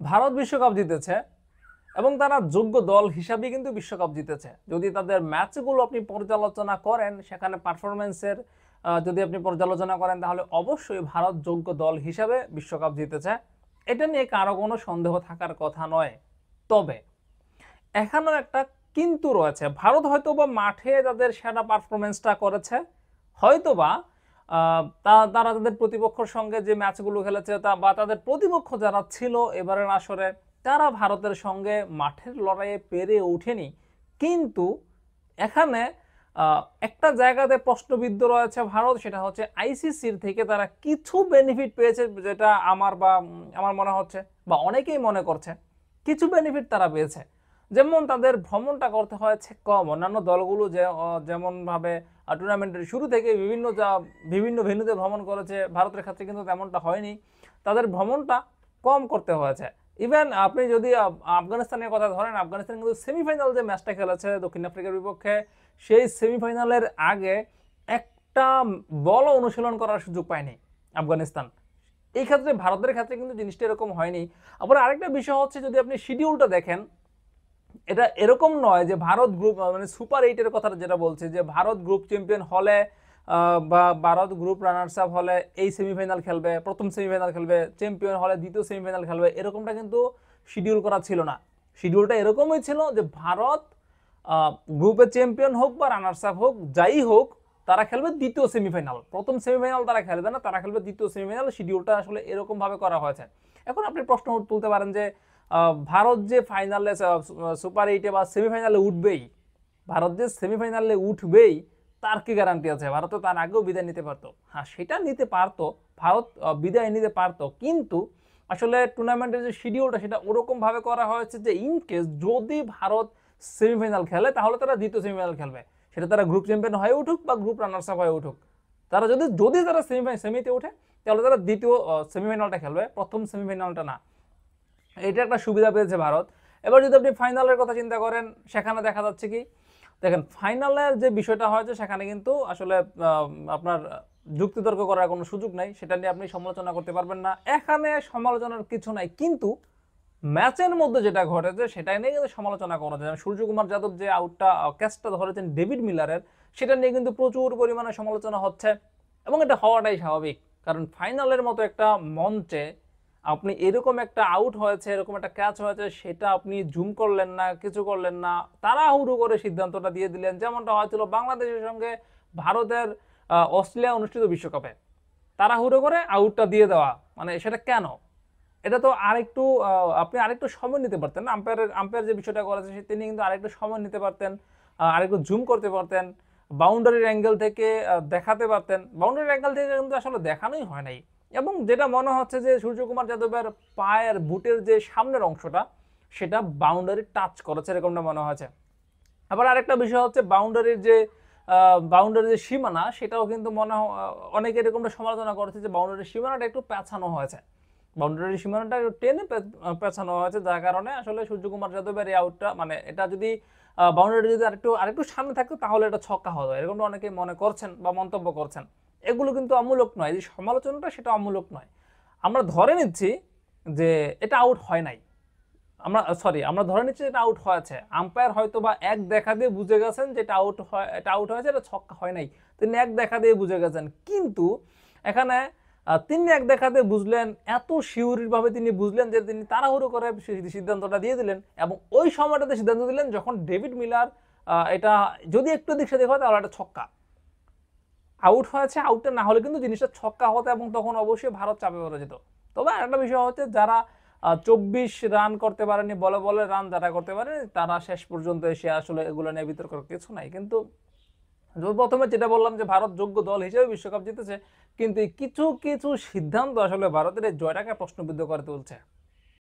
ভারত বিশ্বকাপ জিতেছে এবং তারা যোগ্য দল হিসাবে কিন্তু বিশ্বকাপ জিতেছে। যদি তাদের ম্যাচগুলো আপনি পর্যালোচনা করেন, সেখানে পারফরমেন্সের যদি আপনি পর্যালোচনা করেন, তাহলে অবশ্যই ভারত যোগ্য দল হিসাবে বিশ্বকাপ জিতেছে। এটা নিয়ে কারো কোনো সন্দেহ থাকার কথা নয়। তবে এখানেও একটা কিন্তু রয়েছে। ভারত হয়তোবা মাঠে তাদের সেরা পারফরমেন্সটা করেছে, হয়তোবা তারা তাদের প্রতিপক্ষের সঙ্গে যে ম্যাচগুলো খেলেছে বা তাদের প্রতিপক্ষ যারা ছিল এবারের আসরে, তারা ভারতের সঙ্গে মাঠের লড়াইয়ে পেরে ওঠেনি। কিন্তু এখানে একটা জায়গাতে প্রশ্নবিদ্ধ রয়েছে ভারত, সেটা হচ্ছে আইসিসির থেকে তারা কিছু বেনিফিট পেয়েছে, যেটা আমার মনে হচ্ছে বা অনেকেই মনে করছে কিছু বেনিফিট তারা পেয়েছে। যেমন তাদের ভ্রমণটা করতে হয়েছে কম। অন্যান্য দলগুলো যেমনভাবে টুর্নামেন্টের শুরু থেকে বিভিন্ন ভেন্যুতে ভ্রমণ করেছে, ভারতের ক্ষেত্রে কিন্তু তেমনটা হয়নি। তাদের ভ্রমণটা কম করতে হয়েছে। ইভেন আপনি যদি আফগানিস্তানের কথা ধরেন, আফগানিস্তান কিন্তু সেমিফাইনাল যে ম্যাচটা খেলেছে দক্ষিণ আফ্রিকার বিপক্ষে, সেই সেমিফাইনালের আগে একটা বল অনুশীলন করার সুযোগ পায়নি আফগানিস্তান। এই ক্ষেত্রে ভারতের ক্ষেত্রে কিন্তু জিনিসটা এরকম হয়নি। আবার আরেকটা বিষয় হচ্ছে, যদি আপনি শিডিউলটা দেখেন, এটা এরকম নয় যে ভারত গ্রুপ মানে সুপার এইটের কথা যেটা বলছে, যে ভারত গ্রুপ চ্যাম্পিয়ন হলে বা ভারত গ্রুপ রানার্স আপ হলে এই সেমিফাইনাল খেলবে, প্রথম সেমিফাইনাল খেলবে, চ্যাম্পিয়ন হলে দ্বিতীয় সেমিফাইনাল খেলবে, এরকমটা কিন্তু শিডিউল করা ছিল না। শিডিউলটা এরকমই ছিল যে ভারত গ্রুপে চ্যাম্পিয়ন হোক বা রানার্স আপ হোক, যাই হোক, তারা খেলবে দ্বিতীয় সেমিফাইনাল। প্রথম সেমিফাইনাল তারা খেলবে না, তারা খেলবে দ্বিতীয় সেমিফাইনাল। শিডিউলটা আসলে এরকম ভাবে করা হয়েছে। এখন আপনি প্রশ্ন তুলতে পারেন যে ভারত যে ফাইনালে সুপার এইটে বা সেমিফাইনালে উঠবেই, ভারত যে সেমিফাইনালে উঠবেই তার কি গ্যারান্টি আছে? ভারত তো তার আগেও বিদায় নিতে পারতো। হ্যাঁ, সেটা নিতে পারতো, ভারত বিদায় নিতে পারতো, কিন্তু আসলে টুর্নামেন্টের যে শিডিউলটা সেটা ওরকম ভাবে করা হয়েছে যে ইন কেস যদি ভারত সেমিফাইনাল খেলে, তাহলে তারা দ্বিতীয় সেমিফাইনাল খেলবে। সেটা তারা গ্রুপ চ্যাম্পিয়ন হয়ে উঠুক বা গ্রুপ রানার্স আপ হয়ে উঠুক, তারা যদি তারা সেমিতে ওঠে, তাহলে তারা দ্বিতীয় সেমিফাইনালটা খেলবে, প্রথম সেমিফাইনালটা না। এটা একটা সুবিধা পেয়েছে ভারত। এবার যদি আপনি ফাইনালের কথা চিন্তা করেন, সেখানে দেখা যাচ্ছে কি, দেখেন ফাইনালের যে বিষয়টা হয়েছে, সেখানে কিন্তু আসলে আপনার যুক্তিতর্ক করার কোনো সুযোগ নাই, সেটা নিয়ে আপনি সমালোচনা করতে পারবেন না। এখানে সমালোচনার কিছু নাই, কিন্তু ম্যাচের মধ্যে যেটা ঘটেছে সেটা নিয়ে কিন্তু সমালোচনা করা যায়। সূর্যকুমার যাদব যে আউটটা ক্যাচটা ধরেছেন ডেভিড মিলারের, সেটা নিয়ে কিন্তু প্রচুর পরিমাণে সমালোচনা হচ্ছে, এবং এটা হওয়াটাই স্বাভাবিক। কারণ ফাইনালের মতো একটা মঞ্চে আপনি এরকম একটা আউট হয়েছে, এরকম একটা ক্যাচ হয়েছে, সেটা আপনি জুম করলেন না, কিছু করলেন না, তাড়াহুড়ো করে সিদ্ধান্তটা দিয়ে দিলেন, যেমনটা হয়েছিল বাংলাদেশের সঙ্গে ভারতের অস্ট্রেলিয়া অনুষ্ঠিত বিশ্বকাপে। তাড়াহুড়ো করে আউটটা দিয়ে দেওয়া, মানে সেটা কেন? এটা তো আরেকটু আপনি আরেকটু সময় নিতে পারতেন। আম্পায়ার যে বিষয়টা করেছে তিনি কিন্তু আরেকটু সময় নিতে পারতেন, আরেকটু জুম করতে পারতেন, বাউন্ডারির অ্যাঙ্গেল থেকে দেখাতে পারতেন। বাউন্ডারির অ্যাঙ্গেল থেকে কিন্তু আসলে দেখানোই হয় নাই। এবং যেটা মনে হচ্ছে যে সূর্যকুমার যাদবের পায়ের বুটের যে সামনের অংশটা, সেটা বাউন্ডারি টাচ করেছে, এরকমটা মনে হয়েছে। আবার আরেকটা বিষয় হচ্ছে বাউন্ডারির যে সীমানা, সেটাও কিন্তু অনেকে এরকমটা সমালোচনা করেছে যে বাউন্ডারির সীমানাটা একটু পেঁচানো হয়েছে, বাউন্ডারির সীমানাটা টেনে পেঁচানো হয়েছে, যার কারণে আসলে সূর্যকুমার যাদবের এই আউটটা, মানে এটা যদি বাউন্ডারি যদি আরেকটু সামনে থাকতো, তাহলে এটা ছক্কা হতো, এরকমটা অনেকে মনে করছেন বা মন্তব্য করছেন। এগুলো কিন্তু অমূলক নয়, যে সমালোচনাটা সেটা অমূলক নয়। আমরা ধরে নিচ্ছি যে এটা আউট হয় নাই, আমরা ধরে নিচ্ছি এটা আউট হয়েছে। আম্পায়ার হয়তো বা এক দেখা দিয়ে বুঝে গেছেন যে এটা আউট হয়েছে, এটা ছক্কা হয় নাই, তিনি এক দেখা দিয়ে বুঝে গেছেন। কিন্তু এখানে তিনি এক দেখা দিয়ে বুঝলেন, এত শিউরিভাবে তিনি বুঝলেন যে তিনি তাড়াহুড়ো করে সিদ্ধান্তটা দিয়ে দিলেন, এবং ওই সময়টাতে সিদ্ধান্ত দিলেন যখন ডেভিড মিলার এটা যদি একটু দিক সেদিক হয়, তাহলে একটা ছক্কা। আউট হয়েছে, আউটটা না হলে কিন্তু জিনিসটা ছক্কা হতো, এবং তখন অবশ্যই ভারত চাপে পড়ে যেত। তবে একটা বিষয় হচ্ছে, যারা 24 রান করতে পারেনি, বলে বলে রান যারা করতে পারেনি, তারা শেষ পর্যন্ত এসে আসলে এগুলো নিয়ে বিতর্ক কিছু নাই। কিন্তু প্রথমে যেটা বললাম যে ভারত যোগ্য দল হিসেবে বিশ্বকাপ জিতেছে, কিন্তু কিছু কিছু সিদ্ধান্ত আসলে ভারতের এই জয়টাকে প্রশ্নবিদ্ধ করে তুলছে।